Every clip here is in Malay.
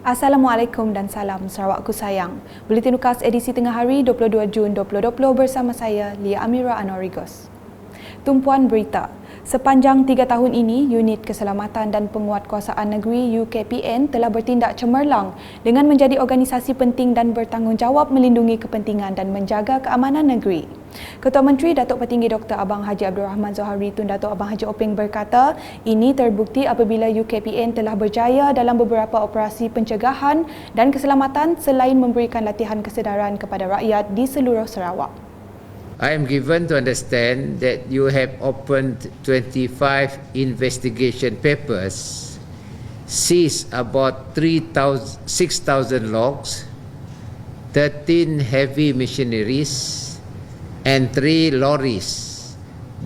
Assalamualaikum dan salam Sarawakku sayang. Buletin Ukas edisi tengah hari 22 Jun 2020 bersama saya, Lia Amira Anorigos. Tumpuan berita. Sepanjang 3 tahun ini, Unit Keselamatan dan Penguatkuasaan Negeri UKPN telah bertindak cemerlang dengan menjadi organisasi penting dan bertanggungjawab melindungi kepentingan dan menjaga keamanan negeri. Ketua Menteri Datuk Petinggi Dr. Abang Haji Abdul Rahman Zohari Tun Datuk Abang Haji Openg berkata, ini terbukti apabila UKPN telah berjaya dalam beberapa operasi pencegahan dan keselamatan selain memberikan latihan kesedaran kepada rakyat di seluruh Sarawak. I am given to understand that you have opened 25 investigation papers, seized about 6,000 logs, 13 heavy machineries, and 3 lorries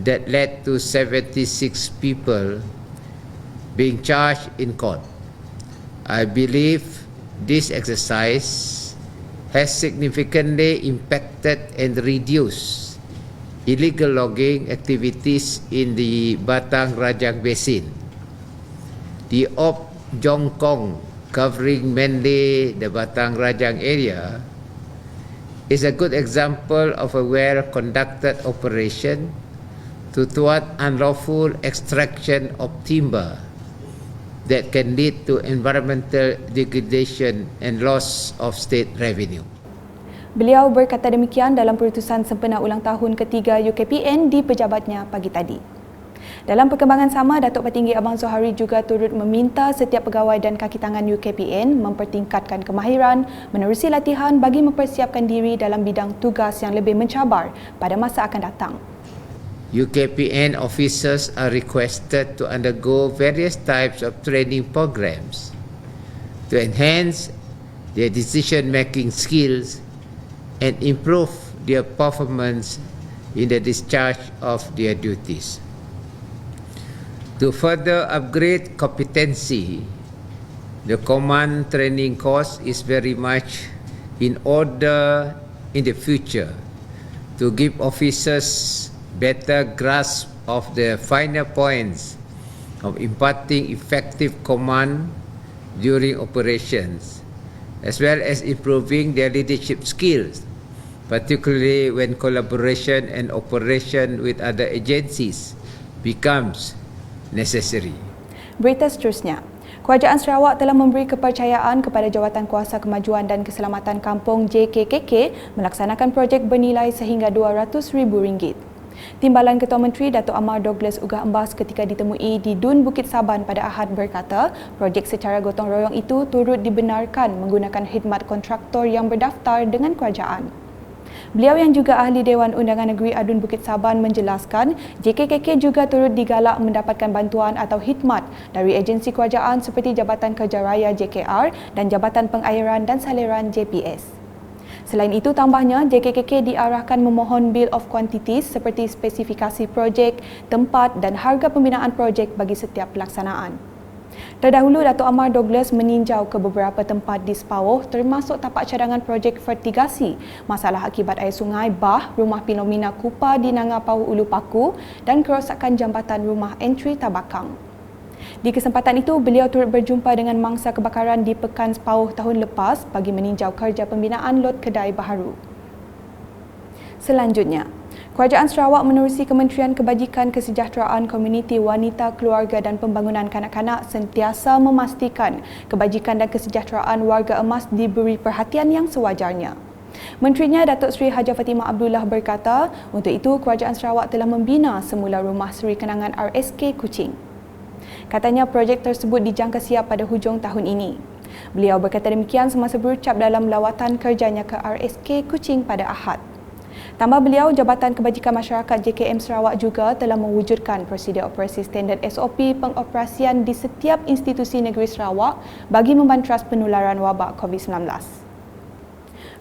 that led to 76 people being charged in court. I believe this exercise has significantly impacted and reduced illegal logging activities in the Batang Rajang Basin. The Op Jong Kong, covering mainly the Batang Rajang area, is a good example of a well-conducted operation to thwart unlawful extraction of timber that can lead to environmental degradation and loss of state revenue. Beliau berkata demikian dalam perutusan sempena ulang tahun ketiga UKPN di pejabatnya pagi tadi. Dalam perkembangan sama, Datuk Petinggi Abang Zohari juga turut meminta setiap pegawai dan kaki tangan UKPN mempertingkatkan kemahiran, menerusi latihan bagi mempersiapkan diri dalam bidang tugas yang lebih mencabar pada masa akan datang. UKPN officers are requested to undergo various types of training programs to enhance their decision-making skills and improve their performance in the discharge of their duties. To further upgrade competency, the command training course is very much in order in the future to give officers better grasp of the finer points of imparting effective command during operations, as well as improving their leadership skills, particularly when collaboration and operation with other agencies becomes necessary. Berita seterusnya. Kerajaan Sarawak telah memberi kepercayaan kepada Jawatan Kuasa Kemajuan dan Keselamatan Kampung JKKK melaksanakan projek bernilai sehingga RM200,000. Timbalan Ketua Menteri Datuk Amar Douglas Ugah Embas ketika ditemui di Dun Bukit Saban pada Ahad berkata, projek secara gotong royong itu turut dibenarkan menggunakan khidmat kontraktor yang berdaftar dengan kerajaan. Beliau yang juga ahli Dewan Undangan Negeri Adun Bukit Saban menjelaskan, JKKK juga turut digalak mendapatkan bantuan atau khidmat dari agensi kerajaan seperti Jabatan Kerja Raya JKR dan Jabatan Pengairan dan Saliran JPS. Selain itu, tambahnya, JKKK diarahkan memohon Bill of Quantities seperti spesifikasi projek, tempat dan harga pembinaan projek bagi setiap pelaksanaan. Terdahulu, Datuk Amar Douglas meninjau ke beberapa tempat di Sepauh termasuk tapak cadangan projek fertigasi, masalah akibat air sungai, Bah, rumah Pinomina Kupa di Nanga Pauh Ulu Paku dan kerosakan jambatan rumah entry Tabakang. Di kesempatan itu, beliau turut berjumpa dengan mangsa kebakaran di Pekan Sepauh tahun lepas bagi meninjau kerja pembinaan lot kedai baharu. Selanjutnya, Kerajaan Sarawak menerusi Kementerian Kebajikan Kesejahteraan Komuniti Wanita, Keluarga dan Pembangunan Kanak-kanak sentiasa memastikan kebajikan dan kesejahteraan warga emas diberi perhatian yang sewajarnya. Menterinya Datuk Seri Hajah Fatimah Abdullah berkata, untuk itu Kerajaan Sarawak telah membina semula Rumah Seri Kenangan RSK Kuching. Katanya projek tersebut dijangka siap pada hujung tahun ini. Beliau berkata demikian semasa berucap dalam lawatan kerjanya ke RSK Kuching pada Ahad. Tambah beliau, Jabatan Kebajikan Masyarakat JKM Sarawak juga telah mewujudkan prosedur operasi standard SOP pengoperasian di setiap institusi negeri Sarawak bagi membantras penularan wabak COVID-19.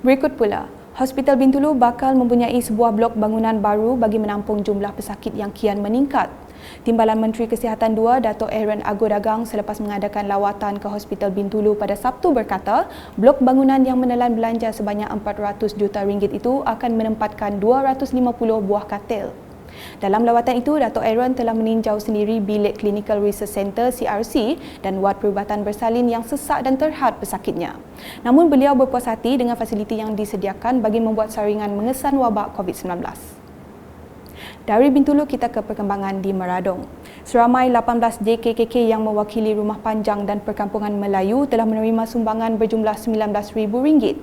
Berikut pula, Hospital Bintulu bakal mempunyai sebuah blok bangunan baru bagi menampung jumlah pesakit yang kian meningkat. Timbalan Menteri Kesihatan II, Datuk Aaron Agodagang selepas mengadakan lawatan ke Hospital Bintulu pada Sabtu berkata, blok bangunan yang menelan belanja sebanyak RM400 juta itu akan menempatkan 250 buah katil. Dalam lawatan itu, Dato' Aaron telah meninjau sendiri bilik Clinical Research Center CRC dan wad perubatan bersalin yang sesak dan terhad pesakitnya. Namun beliau berpuas hati dengan fasiliti yang disediakan bagi membuat saringan mengesan wabak COVID-19. Dari Bintulu kita ke perkembangan di Meradong. Seramai 18 JKKK yang mewakili Rumah Panjang dan Perkampungan Melayu telah menerima sumbangan berjumlah RM19,000.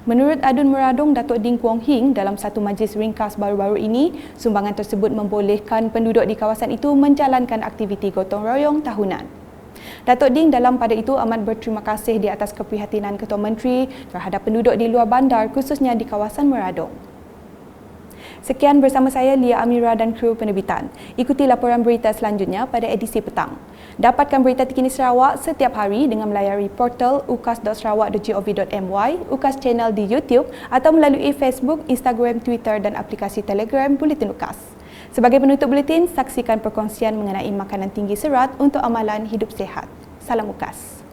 Menurut Adun Meradong Datuk Ding Kuong Hing, dalam satu majlis ringkas baru-baru ini, sumbangan tersebut membolehkan penduduk di kawasan itu menjalankan aktiviti gotong royong tahunan. Datuk Ding dalam pada itu amat berterima kasih di atas keprihatinan Ketua Menteri terhadap penduduk di luar bandar khususnya di kawasan Meradong. Sekian bersama saya Lia Amira dan kru penerbitan. Ikuti laporan berita selanjutnya pada edisi petang. Dapatkan berita terkini Sarawak setiap hari dengan melayari portal ukas.sarawak.gov.my, UKAS Channel di YouTube atau melalui Facebook, Instagram, Twitter dan aplikasi Telegram Buletin UKAS. Sebagai penutup buletin, saksikan perkongsian mengenai makanan tinggi serat untuk amalan hidup sihat. Salam UKAS.